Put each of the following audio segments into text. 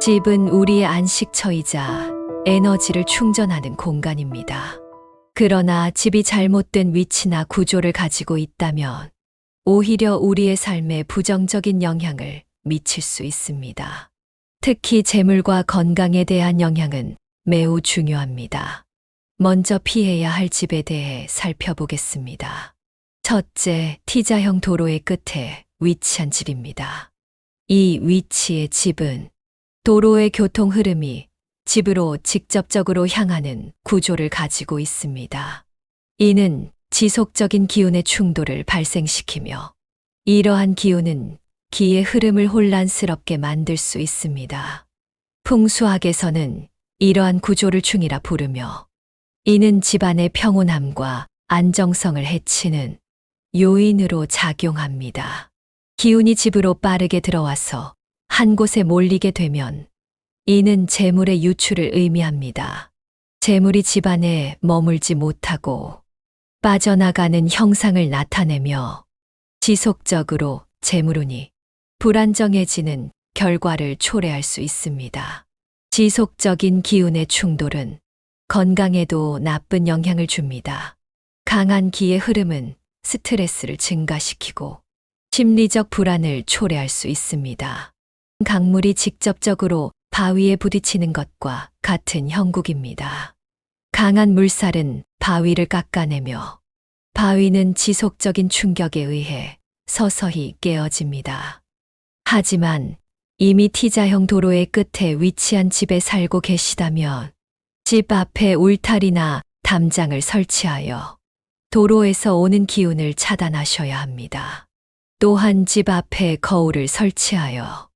집은 우리의 안식처이자 에너지를 충전하는 공간입니다. 그러나 집이 잘못된 위치나 구조를 가지고 있다면 오히려 우리의 삶에 부정적인 영향을 미칠 수 있습니다. 특히 재물과 건강에 대한 영향은 매우 중요합니다. 먼저 피해야 할 집에 대해 살펴보겠습니다. 첫째, T자형 도로의 끝에 위치한 집입니다. 이 위치의 집은 도로의 교통 흐름이 집으로 직접적으로 향하는 구조를 가지고 있습니다. 이는 지속적인 기운의 충돌을 발생시키며 이러한 기운은 기의 흐름을 혼란스럽게 만들 수 있습니다. 풍수학에서는 이러한 구조를 중이라 부르며 이는 집안의 평온함과 안정성을 해치는 요인으로 작용합니다. 기운이 집으로 빠르게 들어와서 한 곳에 몰리게 되면 이는 재물의 유출을 의미합니다. 재물이 집안에 머물지 못하고 빠져나가는 형상을 나타내며 지속적으로 재물운이 불안정해지는 결과를 초래할 수 있습니다. 지속적인 기운의 충돌은 건강에도 나쁜 영향을 줍니다. 강한 기의 흐름은 스트레스를 증가시키고 심리적 불안을 초래할 수 있습니다. 강물이 직접적으로 바위에 부딪히는 것과 같은 형국입니다. 강한 물살은 바위를 깎아내며 바위는 지속적인 충격에 의해 서서히 깨어집니다. 하지만 이미 T자형 도로의 끝에 위치한 집에 살고 계시다면 집 앞에 울타리나 담장을 설치하여 도로에서 오는 기운을 차단하셔야 합니다. 또한 집 앞에 거울을 설치하여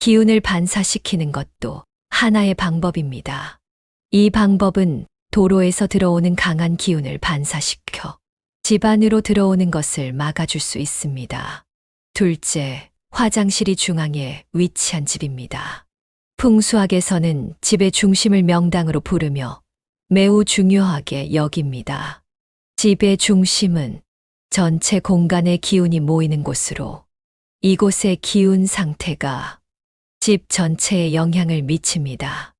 기운을 반사시키는 것도 하나의 방법입니다. 이 방법은 도로에서 들어오는 강한 기운을 반사시켜 집 안으로 들어오는 것을 막아줄 수 있습니다. 둘째, 화장실이 중앙에 위치한 집입니다. 풍수학에서는 집의 중심을 명당으로 부르며 매우 중요하게 여깁니다. 집의 중심은 전체 공간의 기운이 모이는 곳으로 이곳의 기운 상태가 집 전체에 영향을 미칩니다.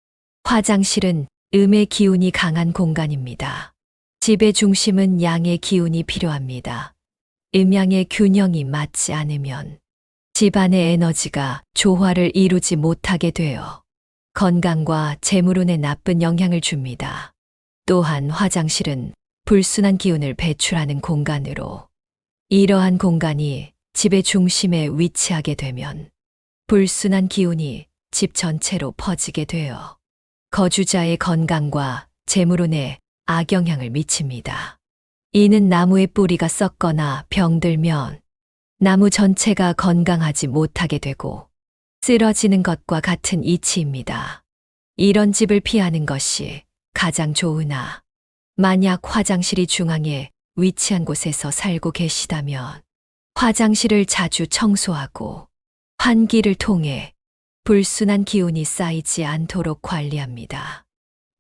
화장실은 음의 기운이 강한 공간입니다. 집의 중심은 양의 기운이 필요합니다. 음양의 균형이 맞지 않으면 집안의 에너지가 조화를 이루지 못하게 되어 건강과 재물운에 나쁜 영향을 줍니다. 또한 화장실은 불순한 기운을 배출하는 공간으로 이러한 공간이 집의 중심에 위치하게 되면 불순한 기운이 집 전체로 퍼지게 되어 거주자의 건강과 재물운에 악영향을 미칩니다. 이는 나무의 뿌리가 썩거나 병들면 나무 전체가 건강하지 못하게 되고 쓰러지는 것과 같은 이치입니다. 이런 집을 피하는 것이 가장 좋으나 만약 화장실이 중앙에 위치한 곳에서 살고 계시다면 화장실을 자주 청소하고 환기를 통해 불순한 기운이 쌓이지 않도록 관리합니다.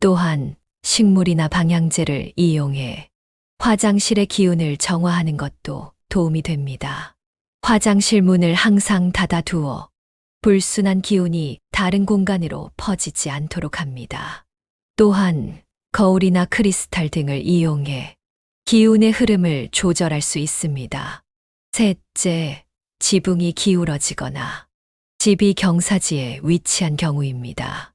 또한 식물이나 방향제를 이용해 화장실의 기운을 정화하는 것도 도움이 됩니다. 화장실 문을 항상 닫아두어 불순한 기운이 다른 공간으로 퍼지지 않도록 합니다. 또한 거울이나 크리스탈 등을 이용해 기운의 흐름을 조절할 수 있습니다. 셋째, 지붕이 기울어지거나 집이 경사지에 위치한 경우입니다.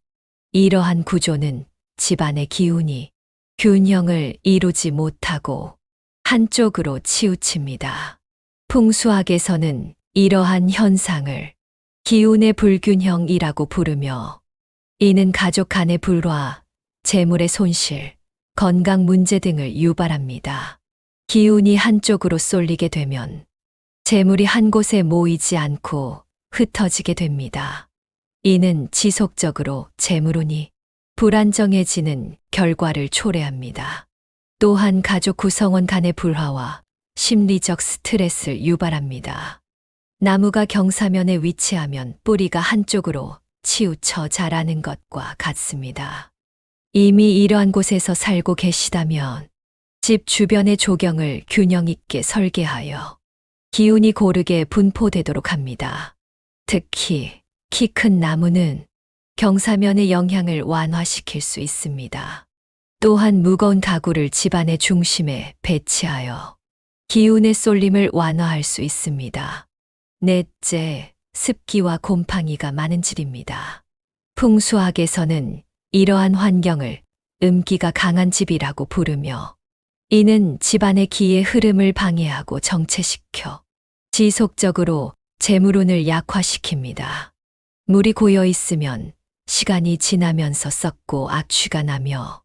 이러한 구조는 집안의 기운이 균형을 이루지 못하고 한쪽으로 치우칩니다. 풍수학에서는 이러한 현상을 기운의 불균형이라고 부르며 이는 가족 간의 불화, 재물의 손실, 건강 문제 등을 유발합니다. 기운이 한쪽으로 쏠리게 되면 재물이 한 곳에 모이지 않고 흩어지게 됩니다. 이는 지속적으로 재물운이 불안정해지는 결과를 초래합니다. 또한 가족 구성원 간의 불화와 심리적 스트레스를 유발합니다. 나무가 경사면에 위치하면 뿌리가 한쪽으로 치우쳐 자라는 것과 같습니다. 이미 이러한 곳에서 살고 계시다면 집 주변의 조경을 균형 있게 설계하여 기운이 고르게 분포되도록 합니다. 특히 키 큰 나무는 경사면의 영향을 완화시킬 수 있습니다. 또한 무거운 가구를 집안의 중심에 배치하여 기운의 쏠림을 완화할 수 있습니다. 넷째, 습기와 곰팡이가 많은 집입니다. 풍수학에서는 이러한 환경을 음기가 강한 집이라고 부르며, 이는 집안의 기의 흐름을 방해하고 정체시켜 지속적으로 재물운을 약화시킵니다. 물이 고여 있으면 시간이 지나면서 썩고 악취가 나며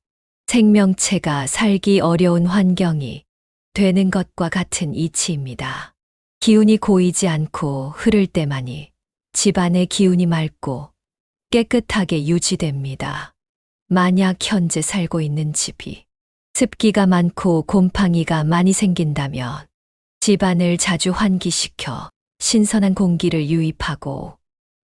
생명체가 살기 어려운 환경이 되는 것과 같은 이치입니다. 기운이 고이지 않고 흐를 때만이 집안의 기운이 맑고 깨끗하게 유지됩니다. 만약 현재 살고 있는 집이 습기가 많고 곰팡이가 많이 생긴다면 집안을 자주 환기시켜 신선한 공기를 유입하고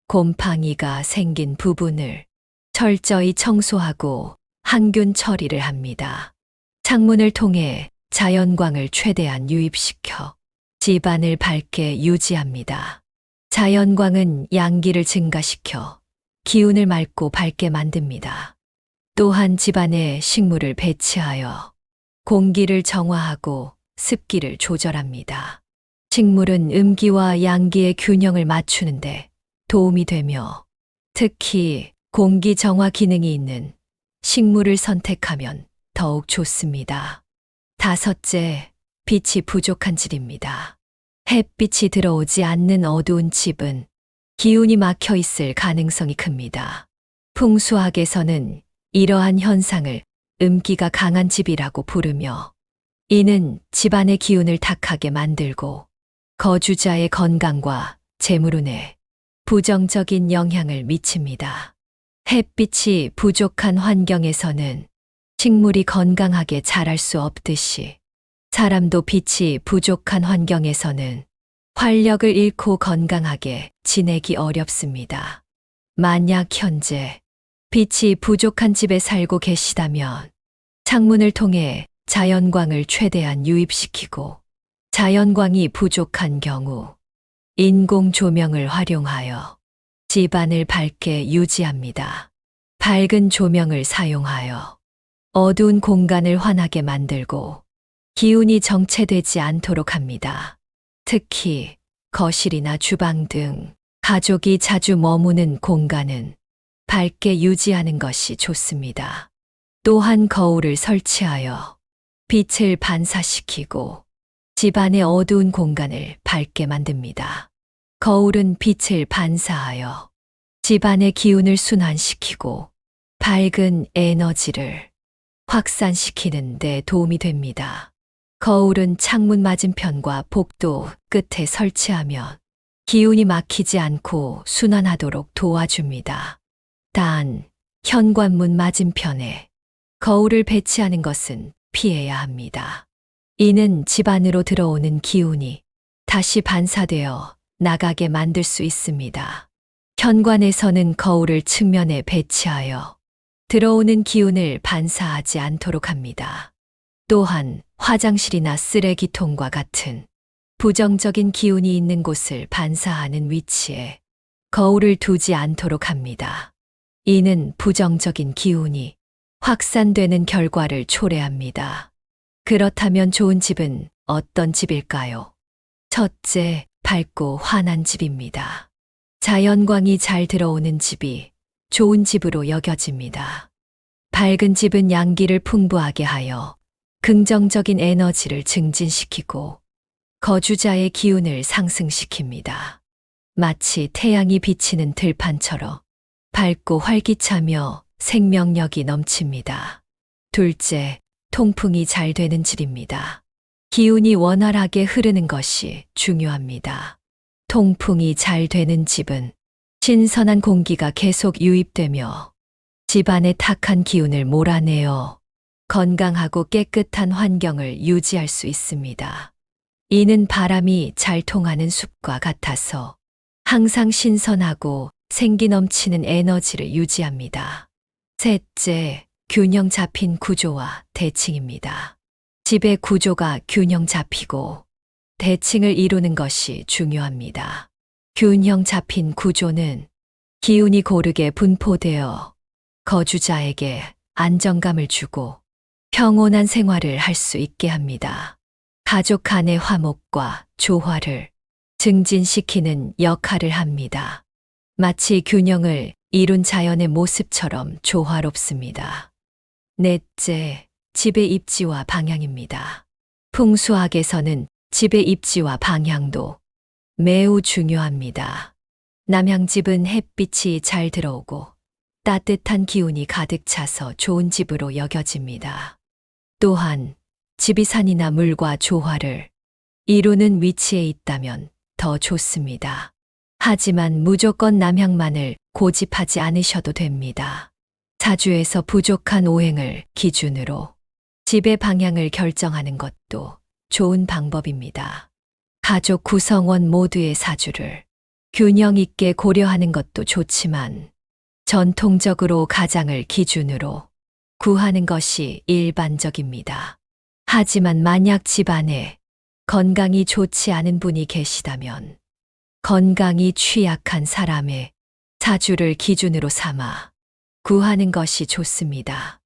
곰팡이가 생긴 부분을 철저히 청소하고 항균 처리를 합니다. 창문을 통해 자연광을 최대한 유입시켜 집안을 밝게 유지합니다. 자연광은 양기를 증가시켜 기운을 맑고 밝게 만듭니다. 또한 집안에 식물을 배치하여 공기를 정화하고 습기를 조절합니다. 식물은 음기와 양기의 균형을 맞추는데 도움이 되며, 특히 공기 정화 기능이 있는 식물을 선택하면 더욱 좋습니다. 다섯째, 빛이 부족한 집입니다. 햇빛이 들어오지 않는 어두운 집은 기운이 막혀 있을 가능성이 큽니다. 풍수학에서는 이러한 현상을 음기가 강한 집이라고 부르며, 이는 집안의 기운을 탁하게 만들고 거주자의 건강과 재물운에 부정적인 영향을 미칩니다. 햇빛이 부족한 환경에서는 식물이 건강하게 자랄 수 없듯이, 사람도 빛이 부족한 환경에서는 활력을 잃고 건강하게 지내기 어렵습니다. 만약 현재 빛이 부족한 집에 살고 계시다면 창문을 통해 자연광을 최대한 유입시키고, 자연광이 부족한 경우 인공 조명을 활용하여 집안을 밝게 유지합니다. 밝은 조명을 사용하여 어두운 공간을 환하게 만들고 기운이 정체되지 않도록 합니다. 특히 거실이나 주방 등 가족이 자주 머무는 공간은 밝게 유지하는 것이 좋습니다. 또한 거울을 설치하여 빛을 반사시키고 집안의 어두운 공간을 밝게 만듭니다. 거울은 빛을 반사하여 집안의 기운을 순환시키고 밝은 에너지를 확산시키는 데 도움이 됩니다. 거울은 창문 맞은편과 복도 끝에 설치하면 기운이 막히지 않고 순환하도록 도와줍니다. 단, 현관문 맞은편에 거울을 배치하는 것은 피해야 합니다. 이는 집 안으로 들어오는 기운이 다시 반사되어 나가게 만들 수 있습니다. 현관에서는 거울을 측면에 배치하여 들어오는 기운을 반사하지 않도록 합니다. 또한 화장실이나 쓰레기통과 같은 부정적인 기운이 있는 곳을 반사하는 위치에 거울을 두지 않도록 합니다. 이는 부정적인 기운이 확산되는 결과를 초래합니다. 그렇다면 좋은 집은 어떤 집일까요? 첫째, 밝고 환한 집입니다. 자연광이 잘 들어오는 집이 좋은 집으로 여겨집니다. 밝은 집은 양기를 풍부하게 하여 긍정적인 에너지를 증진시키고 거주자의 기운을 상승시킵니다. 마치 태양이 비치는 들판처럼 밝고 활기차며 생명력이 넘칩니다. 둘째, 통풍이 잘 되는 집입니다. 기운이 원활하게 흐르는 것이 중요합니다. 통풍이 잘 되는 집은 신선한 공기가 계속 유입되며 집안의 탁한 기운을 몰아내어 건강하고 깨끗한 환경을 유지할 수 있습니다. 이는 바람이 잘 통하는 숲과 같아서 항상 신선하고 생기 넘치는 에너지를 유지합니다. 셋째, 균형 잡힌 구조와 대칭입니다. 집의 구조가 균형 잡히고 대칭을 이루는 것이 중요합니다. 균형 잡힌 구조는 기운이 고르게 분포되어 거주자에게 안정감을 주고 평온한 생활을 할 수 있게 합니다. 가족 간의 화목과 조화를 증진시키는 역할을 합니다. 마치 균형을 이룬 자연의 모습처럼 조화롭습니다. 넷째, 집의 입지와 방향입니다. 풍수학에서는 집의 입지와 방향도 매우 중요합니다. 남향집은 햇빛이 잘 들어오고 따뜻한 기운이 가득 차서 좋은 집으로 여겨집니다. 또한 집이 산이나 물과 조화를 이루는 위치에 있다면 더 좋습니다. 하지만 무조건 남향만을 고집하지 않으셔도 됩니다. 사주에서 부족한 오행을 기준으로 집의 방향을 결정하는 것도 좋은 방법입니다. 가족 구성원 모두의 사주를 균형 있게 고려하는 것도 좋지만 전통적으로 가장을 기준으로 구하는 것이 일반적입니다. 하지만 만약 집안에 건강이 좋지 않은 분이 계시다면 건강이 취약한 사람의 사주를 기준으로 삼아 구하는 것이 좋습니다.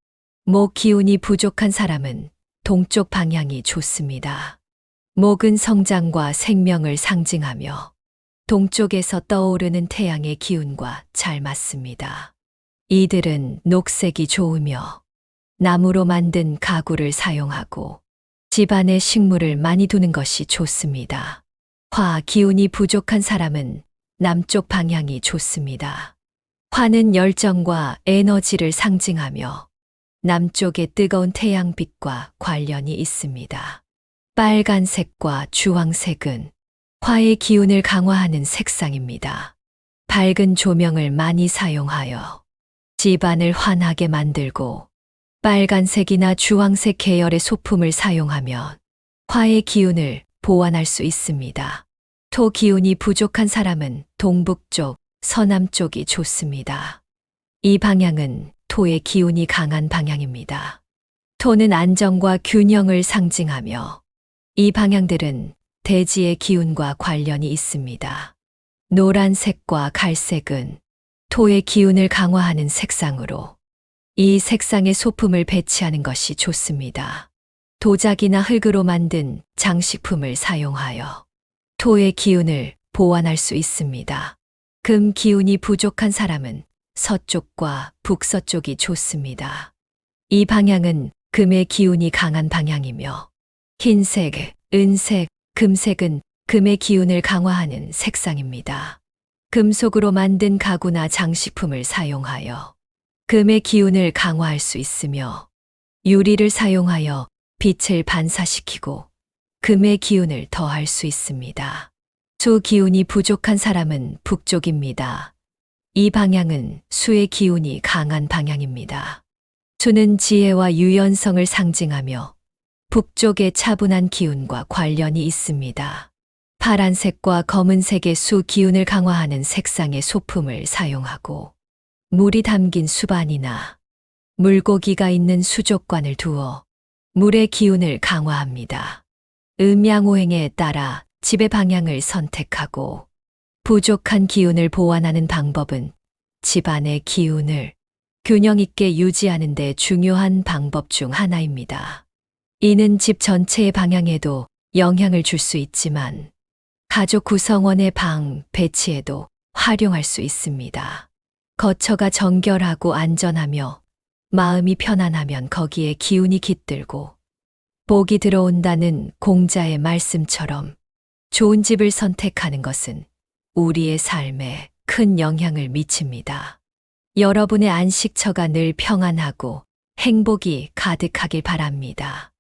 목 기운이 부족한 사람은 동쪽 방향이 좋습니다. 목은 성장과 생명을 상징하며 동쪽에서 떠오르는 태양의 기운과 잘 맞습니다. 이들은 녹색이 좋으며 나무로 만든 가구를 사용하고 집안에 식물을 많이 두는 것이 좋습니다. 화 기운이 부족한 사람은 남쪽 방향이 좋습니다. 화는 열정과 에너지를 상징하며 남쪽의 뜨거운 태양빛과 관련이 있습니다. 빨간색과 주황색은 화의 기운을 강화하는 색상입니다. 밝은 조명을 많이 사용하여 집안을 환하게 만들고 빨간색이나 주황색 계열의 소품을 사용하면 화의 기운을 보완할 수 있습니다. 토 기운이 부족한 사람은 동북쪽, 서남쪽이 좋습니다. 이 방향은 토의 기운이 강한 방향입니다. 토는 안정과 균형을 상징하며 이 방향들은 대지의 기운과 관련이 있습니다. 노란색과 갈색은 토의 기운을 강화하는 색상으로 이 색상의 소품을 배치하는 것이 좋습니다. 도자기나 흙으로 만든 장식품을 사용하여 토의 기운을 보완할 수 있습니다. 금 기운이 부족한 사람은 서쪽과 북서쪽이 좋습니다. 이 방향은 금의 기운이 강한 방향이며 흰색, 은색, 금색은 금의 기운을 강화하는 색상입니다. 금속으로 만든 가구나 장식품을 사용하여 금의 기운을 강화할 수 있으며 유리를 사용하여 빛을 반사시키고 금의 기운을 더할 수 있습니다. 수 기운이 부족한 사람은 북쪽입니다. 이 방향은 수의 기운이 강한 방향입니다. 수는 지혜와 유연성을 상징하며 북쪽의 차분한 기운과 관련이 있습니다. 파란색과 검은색의 수 기운을 강화하는 색상의 소품을 사용하고 물이 담긴 수반이나 물고기가 있는 수족관을 두어 물의 기운을 강화합니다. 음양오행에 따라 집의 방향을 선택하고 부족한 기운을 보완하는 방법은 집안의 기운을 균형 있게 유지하는 데 중요한 방법 중 하나입니다. 이는 집 전체의 방향에도 영향을 줄 수 있지만 가족 구성원의 방 배치에도 활용할 수 있습니다. 거처가 정결하고 안전하며 마음이 편안하면 거기에 기운이 깃들고 복이 들어온다는 공자의 말씀처럼 좋은 집을 선택하는 것은 우리의 삶에 큰 영향을 미칩니다. 여러분의 안식처가 늘 평안하고 행복이 가득하길 바랍니다.